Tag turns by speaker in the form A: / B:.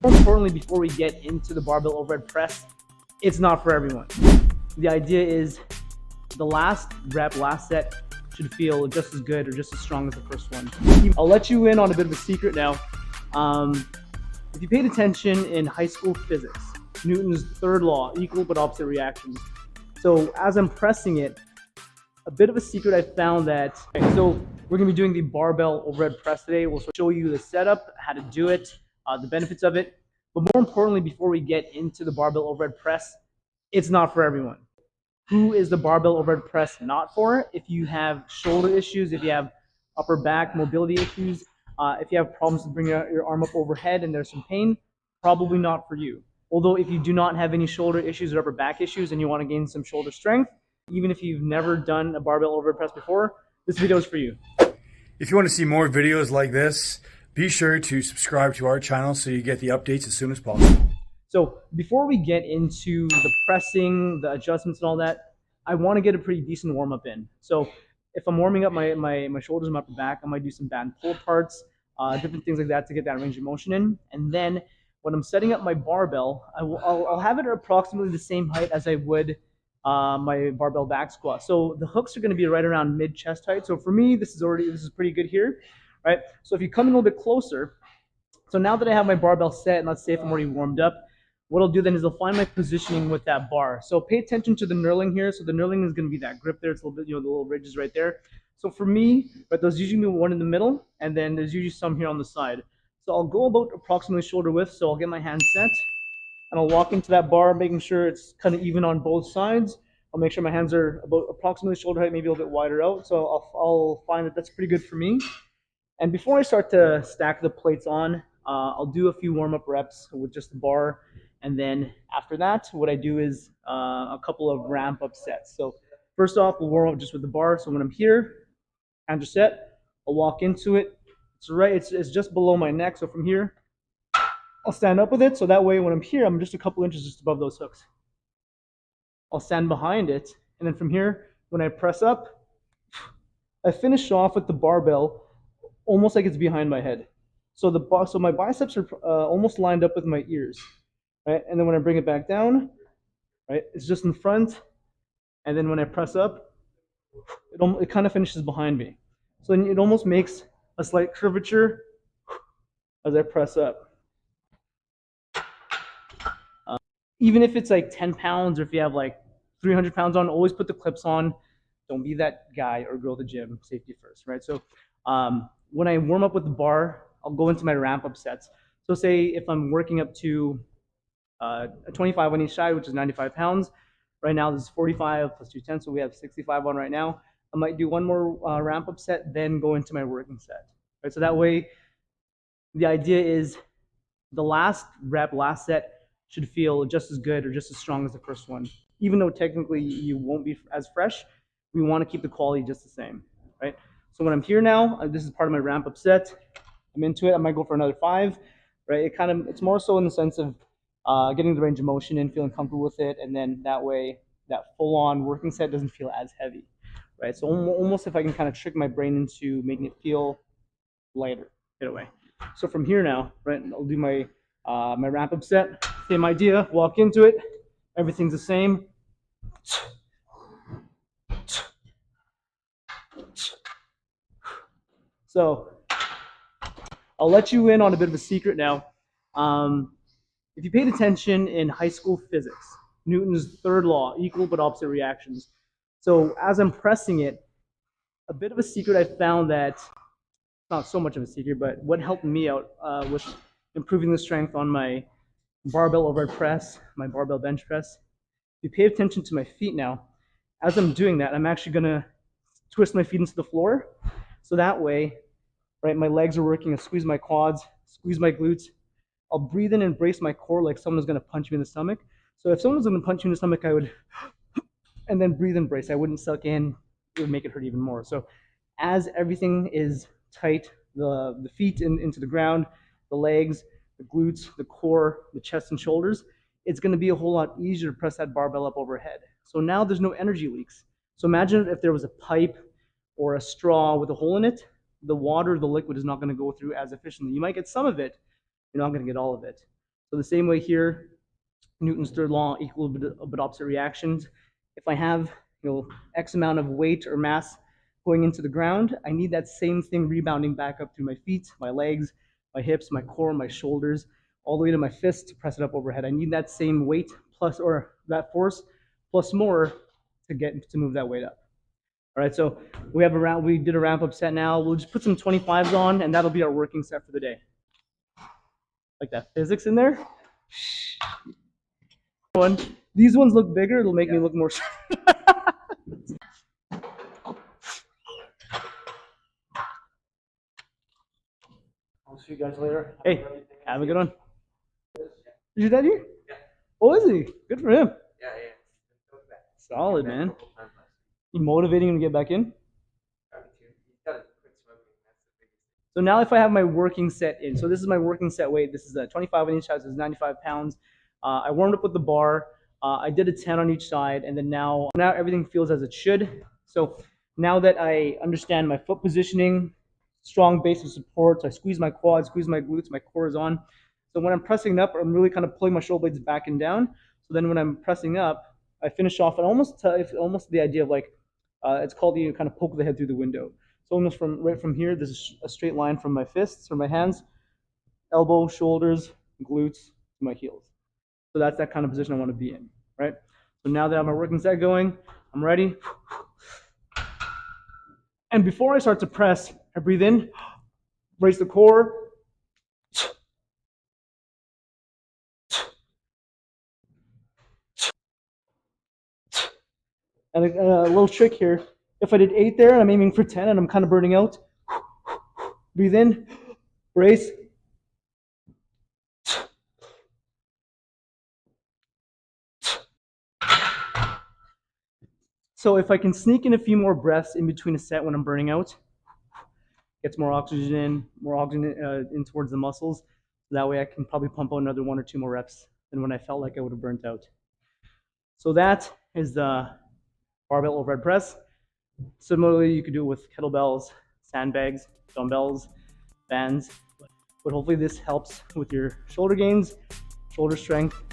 A: More importantly, before we get into the barbell overhead press, it's not for everyone. The idea is the last rep, last set should feel just as good or just as strong as the first one. I'll let you in on a bit of a secret now. If you paid attention in high school physics, Newton's third law, equal but opposite reactions. So as I'm pressing it, a bit of a secret I found that, so we're gonna be doing the barbell overhead press today. We'll show you the setup, how to do it, the benefits of it. But more importantly, before we get into the barbell overhead press, it's not for everyone. Who is the barbell overhead press not for? If you have shoulder issues, if you have upper back mobility issues, if you have problems to bring your arm up overhead and there's some pain, probably not for you. Although if you do not have any shoulder issues or upper back issues and you want to gain some shoulder strength, even if you've never done a barbell overhead press before, this video is for you.
B: If you want to see more videos like this, be sure to subscribe to our channel so you get the updates as soon as possible.
A: So before we get into the pressing, the adjustments and all that, I want to get a pretty decent warm up in. So if I'm warming up my shoulders and my upper back, I might do some band pull parts, different things like that to get that range of motion in. And then when I'm setting up my barbell, I'll have it at approximately the same height as I would my barbell back squat. So the hooks are going to be right around mid chest height. So for me, this is pretty good here, right? So if you come in a little bit closer, so now that I have my barbell set, and let's say if I'm already warmed up, what I'll do then is I'll find my positioning with that bar. So pay attention to the knurling here. So the knurling is going to be that grip there. It's a little bit, the little ridges right there. So for me, right, there's usually one in the middle, and then there's usually some here on the side. So I'll go about approximately shoulder width. So I'll get my hand set, and I'll walk into that bar, making sure it's kind of even on both sides. I'll make sure my hands are about approximately shoulder height, maybe a little bit wider out. So I'll find that that's pretty good for me. And before I start to stack the plates on, I'll do a few warm-up reps with just the bar. And then after that, what I do is a couple of ramp-up sets. So first off, we'll warm up just with the bar. So when I'm here, hands are set, I'll walk into it. It's just below my neck. So from here, I'll stand up with it. So that way when I'm here, I'm just a couple inches just above those hooks. I'll stand behind it. And then from here, when I press up, I finish off with the barbell almost like it's behind my head. So my biceps are almost lined up with my ears, right? And then when I bring it back down, right, it's just in front. And then when I press up, it kind of finishes behind me. So then it almost makes a slight curvature as I press up. Even if it's like 10 pounds or if you have like 300 pounds on, always put the clips on. Don't be that guy or girl at the gym. Safety first, right? So when I warm up with the bar, I'll go into my ramp up sets. So say if I'm working up to a 25 on each side, which is 95 pounds. Right now this is 45 plus 210, so we have 65 on right now. I might do one more ramp up set, then go into my working set. Right, so that way, the idea is the last rep, last set should feel just as good or just as strong as the first one. Even though technically you won't be as fresh, we want to keep the quality just the same, right? So when I'm here now, this is part of my ramp up set. I'm into it. I might go for another 5, right? It's more so in the sense of getting the range of motion in, feeling comfortable with it, and then that way that full-on working set doesn't feel as heavy, right? So almost if I can kind of trick my brain into making it feel lighter, get away. So from here now, right, I'll do my my ramp up set. Same idea. Walk into it. Everything's the same. So I'll let you in on a bit of a secret now. If you paid attention in high school physics, Newton's third law, equal but opposite reactions. So as I'm pressing it, a bit of a secret I found that, not so much of a secret, but what helped me out with improving the strength on my barbell overhead press, my barbell bench press. If you pay attention to my feet now, as I'm doing that, I'm actually gonna twist my feet into the floor. So that way, right, my legs are working, I squeeze my quads, squeeze my glutes. I'll breathe in and brace my core like someone's gonna punch me in the stomach. So if someone's gonna punch you in the stomach, I would, and then breathe and brace. I wouldn't suck in, it would make it hurt even more. So as everything is tight, the feet into the ground, the legs, the glutes, the core, the chest and shoulders, it's gonna be a whole lot easier to press that barbell up overhead. So now there's no energy leaks. So imagine if there was a pipe or a straw with a hole in it, the water, the liquid is not gonna go through as efficiently. You might get some of it, you're not gonna get all of it. So the same way here, Newton's third law, equal but opposite reactions. If I have X amount of weight or mass going into the ground, I need that same thing rebounding back up through my feet, my legs, my hips, my core, my shoulders, all the way to my fists to press it up overhead. I need that same weight plus, or that force plus more to move that weight up. All right, so we did a ramp up set now. We'll just put some 25s on, and that'll be our working set for the day. Like that physics in there. These ones look bigger. It'll make me look more. I'll see you guys later. Hey, have a good one. Is your daddy? Yeah. Oh, is he? Good for him. Yeah. Solid, man. You motivating him to get back in? So now if I have my working set in, so this is my working set weight. This is a 25 on each side, so it's 95 pounds. I warmed up with the bar. I did a 10 on each side, and then now everything feels as it should. So now that I understand my foot positioning, strong base of support, so I squeeze my quads, squeeze my glutes, my core is on. So when I'm pressing up, I'm really kind of pulling my shoulder blades back and down. So then when I'm pressing up, I finish off, and almost the idea of like, it's called you kind of poke the head through the window. So almost right from here, this is a straight line from my fists or my hands, elbow, shoulders, glutes, to my heels. So that's that kind of position I want to be in, right? So now that I have my working set going, I'm ready. And before I start to press, I breathe in, brace the core. And a little trick here, if I did 8 there and I'm aiming for 10 and I'm kind of burning out, breathe in, brace. So if I can sneak in a few more breaths in between a set when I'm burning out, gets more oxygen in towards the muscles. That way I can probably pump out another 1 or 2 more reps than when I felt like I would have burnt out. So that is the barbell overhead press. Similarly, you could do it with kettlebells, sandbags, dumbbells, bands. But hopefully this helps with your shoulder gains, shoulder strength,